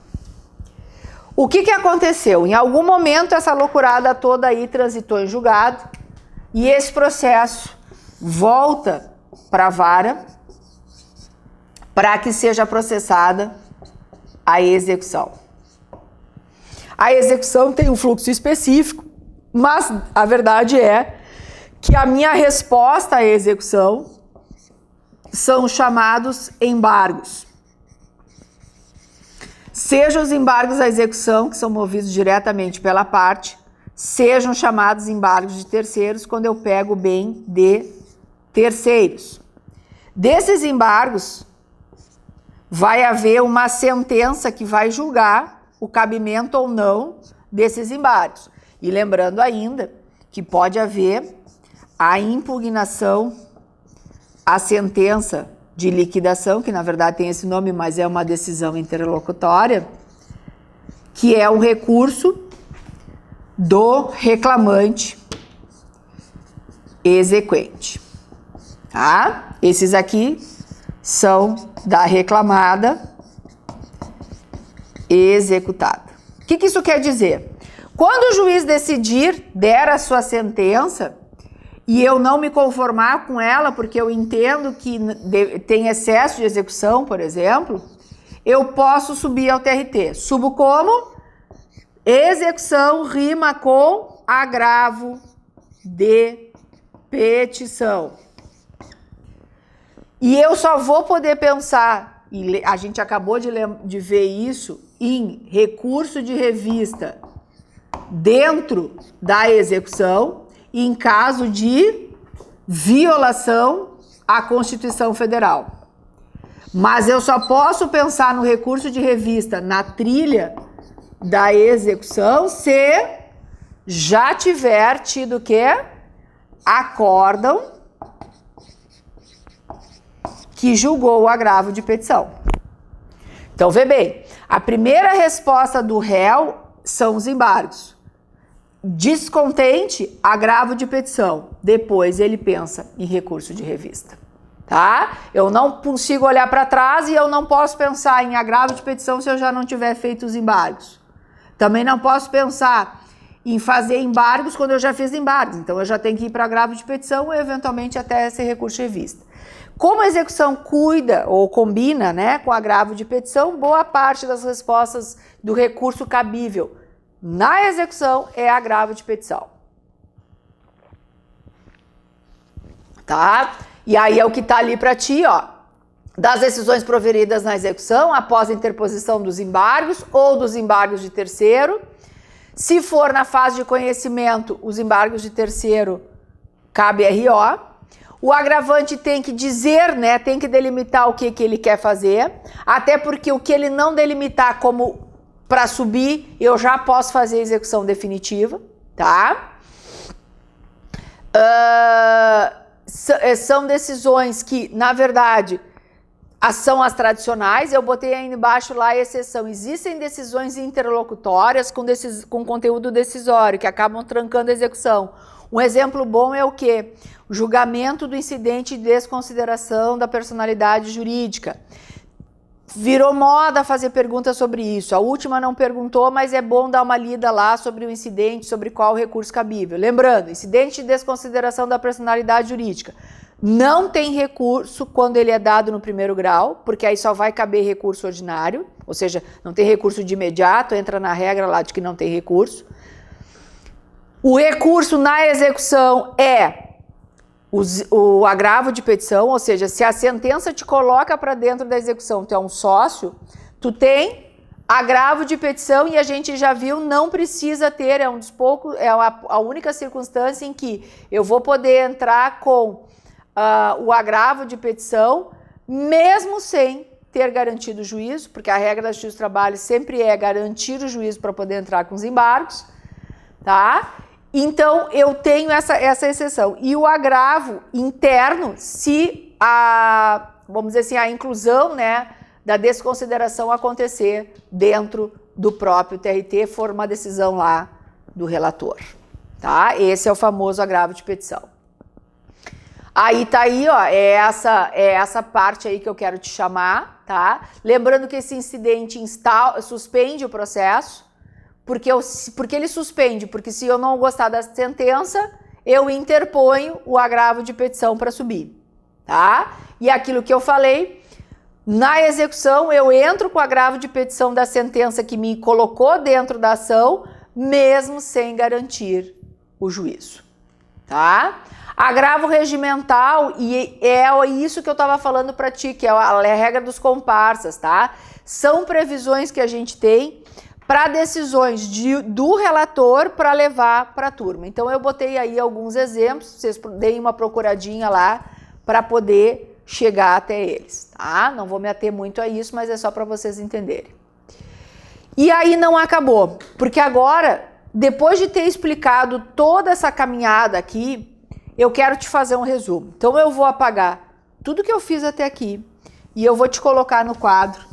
O que aconteceu? Em algum momento essa loucurada toda aí transitou em julgado e esse processo volta para a vara para que seja processada a execução. A execução tem um fluxo específico, mas a verdade é que a minha resposta à execução são chamados embargos. Sejam os embargos à execução, que são movidos diretamente pela parte, sejam chamados embargos de terceiros, quando eu pego o bem de terceiros. Desses embargos, vai haver uma sentença que vai julgar o cabimento ou não desses embargos. E lembrando ainda que pode haver a impugnação à sentença de liquidação, que na verdade tem esse nome, mas é uma decisão interlocutória, que é um recurso do reclamante exequente. Tá? Esses aqui são da reclamada executada. O que isso quer dizer? Quando o juiz decidir, der a sua sentença, e eu não me conformar com ela, porque eu entendo que tem excesso de execução, por exemplo, eu posso subir ao TRT. Subo como? Execução rima com agravo de petição. E eu só vou poder pensar, e a gente acabou de ver isso, em recurso de revista dentro da execução, em caso de violação à Constituição Federal. Mas eu só posso pensar no recurso de revista na trilha da execução se já tiver tido o quê? Acórdão que julgou o agravo de petição. Então, vê bem, a primeira resposta do réu são os embargos. Descontente, agravo de petição. Depois ele pensa em recurso de revista, tá? Eu não consigo olhar para trás e eu não posso pensar em agravo de petição se eu já não tiver feito os embargos. Também não posso pensar em fazer embargos quando eu já fiz embargos. Então eu já tenho que ir para agravo de petição e eventualmente até esse recurso de revista. Como a execução cuida ou combina, né, com agravo de petição, boa parte das respostas do recurso cabível na execução é agravo de petição. Tá? E aí é o que tá ali para ti, ó. Das decisões proferidas na execução, após a interposição dos embargos ou dos embargos de terceiro. Se for na fase de conhecimento, os embargos de terceiro cabe RO. O agravante tem que dizer, né, tem que delimitar o que ele quer fazer, até porque o que ele não delimitar como para subir, eu já posso fazer a execução definitiva, tá? São decisões que, na verdade, são as tradicionais, eu botei aí embaixo lá a exceção. Existem decisões interlocutórias com conteúdo decisório, que acabam trancando a execução. Um exemplo bom é o quê? O julgamento do incidente de desconsideração da personalidade jurídica. Virou moda fazer perguntas sobre isso. A última não perguntou, mas é bom dar uma lida lá sobre o incidente, sobre qual o recurso cabível. Lembrando, incidente de desconsideração da personalidade jurídica. Não tem recurso quando ele é dado no primeiro grau, porque aí só vai caber recurso ordinário, ou seja, não tem recurso de imediato, entra na regra lá de que não tem recurso. O recurso na execução é o agravo de petição, ou seja, se a sentença te coloca para dentro da execução, tu é um sócio, tu tem agravo de petição e a gente já viu, não precisa ter, é um dos poucos, é a única circunstância em que eu vou poder entrar com o agravo de petição, mesmo sem ter garantido o juízo, porque a regra da Justiça do Trabalho sempre é garantir o juízo para poder entrar com os embargos, tá? Então, eu tenho essa exceção. E o agravo interno, se vamos dizer assim, a inclusão, né, da desconsideração acontecer dentro do próprio TRT, for uma decisão lá do relator, tá? Esse é o famoso agravo de petição. Aí tá aí, ó, é essa parte aí que eu quero te chamar, tá? Lembrando que esse incidente suspende o processo, porque ele suspende, porque se eu não gostar da sentença, eu interponho o agravo de petição para subir, tá? E aquilo que eu falei, na execução eu entro com o agravo de petição da sentença que me colocou dentro da ação, mesmo sem garantir o juízo, tá? Agravo regimental, e é isso que eu estava falando para ti, que é a regra dos comparsas, tá? São previsões que a gente tem para decisões do relator para levar para a turma. Então, eu botei aí alguns exemplos, vocês deem uma procuradinha lá para poder chegar até eles, tá? Não vou me ater muito a isso, mas é só para vocês entenderem. E aí não acabou, porque agora, depois de ter explicado toda essa caminhada aqui, eu quero te fazer um resumo. Então, eu vou apagar tudo que eu fiz até aqui e eu vou te colocar no quadro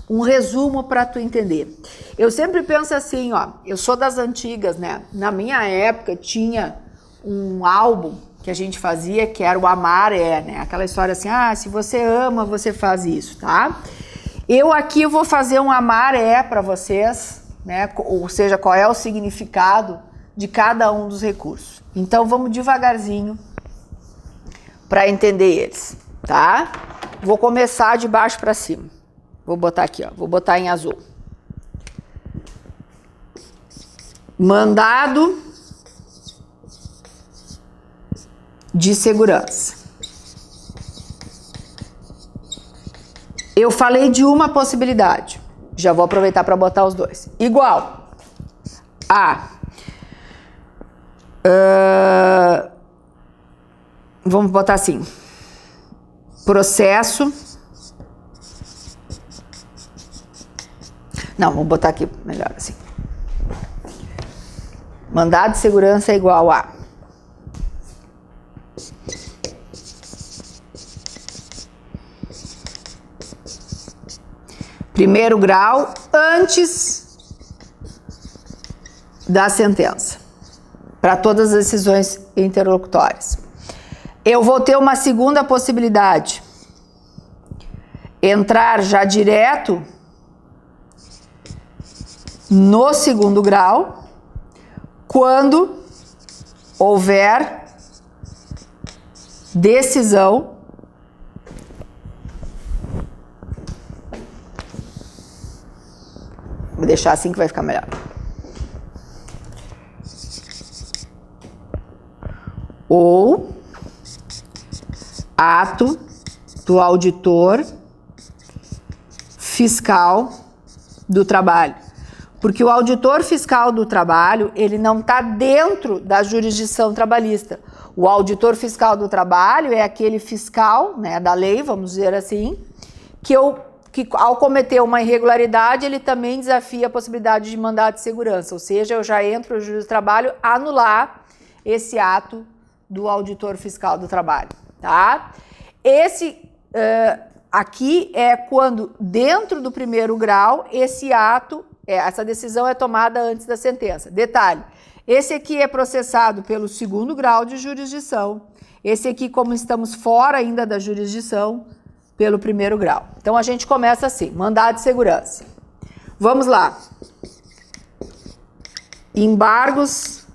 um resumo para tu entender. Eu sempre penso assim, ó, eu sou das antigas, né? Na minha época tinha um álbum que a gente fazia que era o Amar É, né? Aquela história assim, se você ama, você faz isso, tá? Eu aqui vou fazer um Amar É para vocês, né? Ou seja, qual é o significado de cada um dos recursos. Então vamos devagarzinho para entender eles, tá? Vou começar de baixo para cima. Vou botar aqui, ó. Vou botar em azul. Mandado de segurança. Eu falei de uma possibilidade. Já vou aproveitar para botar os dois. Igual a... vamos botar assim. Processo... Não, vamos botar aqui melhor assim. Mandado de segurança é igual a primeiro grau antes da sentença, para todas as decisões interlocutórias. Eu vou ter uma segunda possibilidade. Entrar já direto no segundo grau, quando houver decisão vou deixar assim que vai ficar melhor. Ou ato do auditor fiscal do trabalho. Porque o auditor fiscal do trabalho, ele não está dentro da jurisdição trabalhista. O auditor fiscal do trabalho é aquele fiscal, né, da lei, vamos dizer assim, que ao cometer uma irregularidade, ele também desafia a possibilidade de mandado de segurança. Ou seja, eu já entro no juízo do trabalho anular esse ato do auditor fiscal do trabalho, tá? aqui é quando, dentro do primeiro grau, esse ato, essa decisão é tomada antes da sentença. Detalhe, esse aqui é processado pelo segundo grau de jurisdição. Esse aqui, como estamos fora ainda da jurisdição, pelo primeiro grau. Então, a gente começa assim, mandado de segurança. Vamos lá. Embargos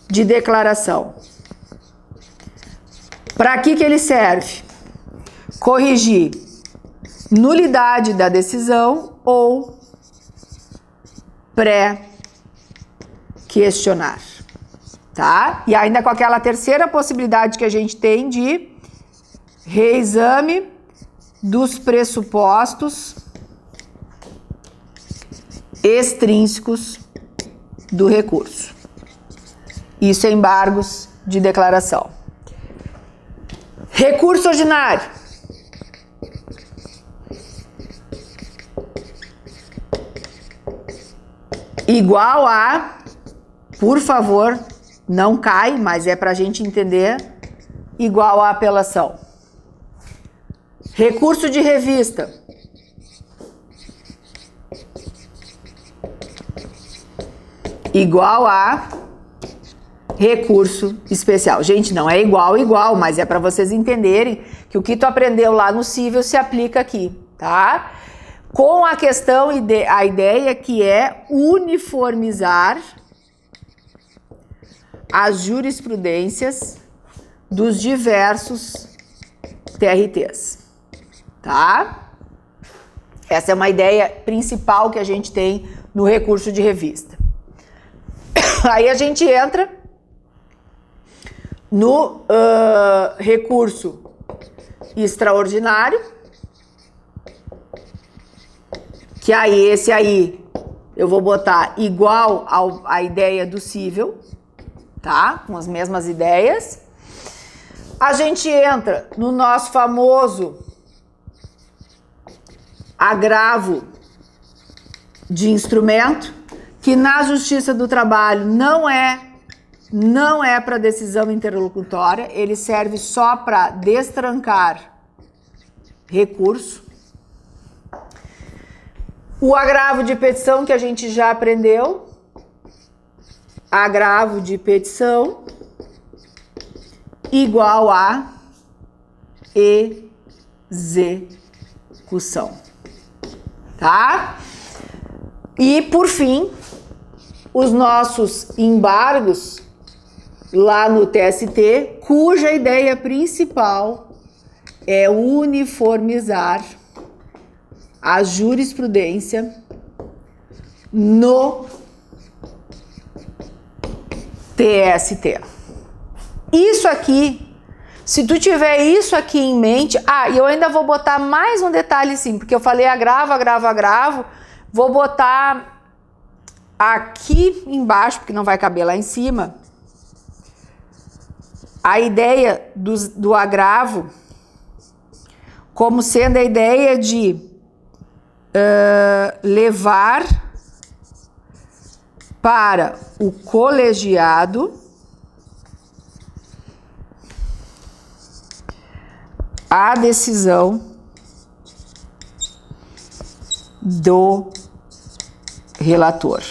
de declaração. Para que ele serve? Corrigir nulidade da decisão ou pré-questionar, tá? E ainda com aquela terceira possibilidade que a gente tem de reexame dos pressupostos extrínsecos do recurso. Isso é embargos de declaração. Recurso ordinário. Igual a, por favor, não cai, mas é para a gente entender, igual a apelação. Recurso de revista. Igual a recurso especial. Gente, não é igual, mas é para vocês entenderem que o que tu aprendeu lá no cível se aplica aqui, tá? Com a questão, a ideia que é uniformizar as jurisprudências dos diversos TRTs, tá? Essa é uma ideia principal que a gente tem no recurso de revista. Aí a gente entra no recurso extraordinário, que aí esse aí eu vou botar igual à ideia do cível, tá? Com as mesmas ideias. A gente entra no nosso famoso agravo de instrumento, que na Justiça do Trabalho não é para decisão interlocutória, ele serve só para destrancar recurso. O agravo de petição que a gente já aprendeu, agravo de petição igual a execução, tá? E por fim, os nossos embargos lá no TST, cuja ideia principal é uniformizar a jurisprudência no TST. Isso aqui, se tu tiver isso aqui em mente, e eu ainda vou botar mais um detalhe sim, porque eu falei agravo, vou botar aqui embaixo, porque não vai caber lá em cima, a ideia do agravo como sendo a ideia de levar para o colegiado a decisão do relator.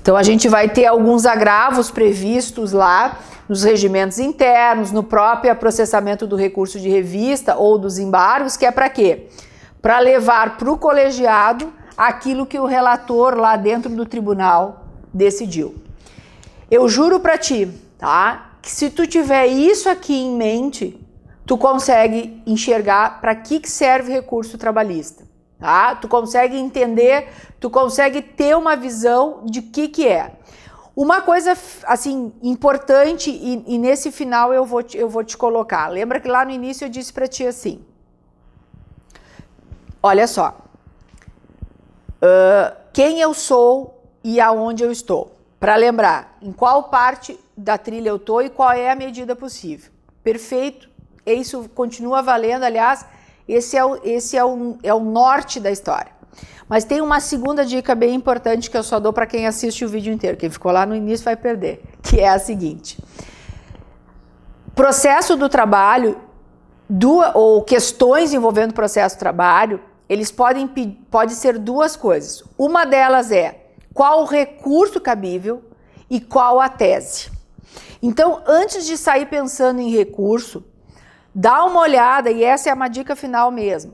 Então, a gente vai ter alguns agravos previstos lá nos regimentos internos, no próprio processamento do recurso de revista ou dos embargos, que é para quê? Para levar para o colegiado aquilo que o relator lá dentro do tribunal decidiu. Eu juro para ti, tá? Que se tu tiver isso aqui em mente, tu consegue enxergar para que serve recurso trabalhista, tá? Tu consegue entender, tu consegue ter uma visão de que é. Uma coisa, assim, importante, e nesse final eu vou te colocar. Lembra que lá no início eu disse para ti assim, olha só, quem eu sou e aonde eu estou. Para lembrar, em qual parte da trilha eu estou e qual é a medida possível. Perfeito, isso continua valendo, aliás, esse é o norte da história. Mas tem uma segunda dica bem importante que eu só dou para quem assiste o vídeo inteiro. Quem ficou lá no início vai perder, que é a seguinte. Processo do trabalho ou questões envolvendo o processo de trabalho, eles pode ser duas coisas. Uma delas é qual o recurso cabível e qual a tese. Então, antes de sair pensando em recurso, dá uma olhada, e essa é uma dica final mesmo.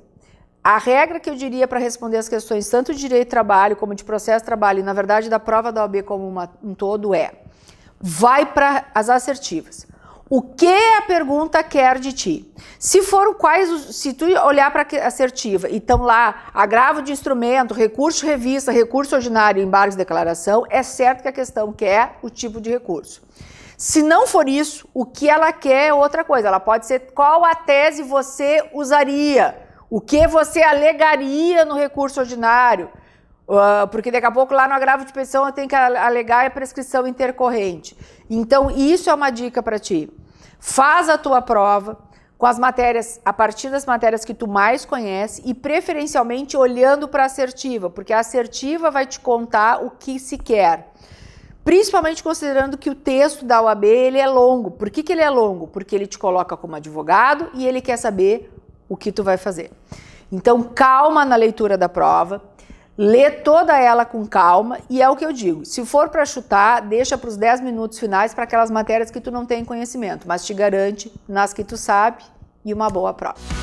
A regra que eu diria para responder as questões tanto de direito de trabalho como de processo de trabalho, e na verdade da prova da OAB como um todo é, vai para as assertivas. O que a pergunta quer de ti? Se tu olhar para a assertiva e estão lá agravo de instrumento, recurso de revista, recurso ordinário, embargos de declaração, é certo que a questão quer o tipo de recurso. Se não for isso, o que ela quer é outra coisa. Ela pode ser qual a tese você usaria, o que você alegaria no recurso ordinário, porque daqui a pouco lá no agravo de petição eu tenho que alegar a prescrição intercorrente. Então isso é uma dica para ti. Faz a tua prova com as matérias, a partir das matérias que tu mais conhece e preferencialmente olhando para a assertiva, porque a assertiva vai te contar o que se quer. Principalmente considerando que o texto da OAB ele é longo. Por que ele é longo? Porque ele te coloca como advogado e ele quer saber o que tu vai fazer. Então, calma na leitura da prova, lê toda ela com calma e é o que eu digo. Se for para chutar, deixa para os 10 minutos finais para aquelas matérias que tu não tem conhecimento, mas te garante nas que tu sabe e uma boa prova.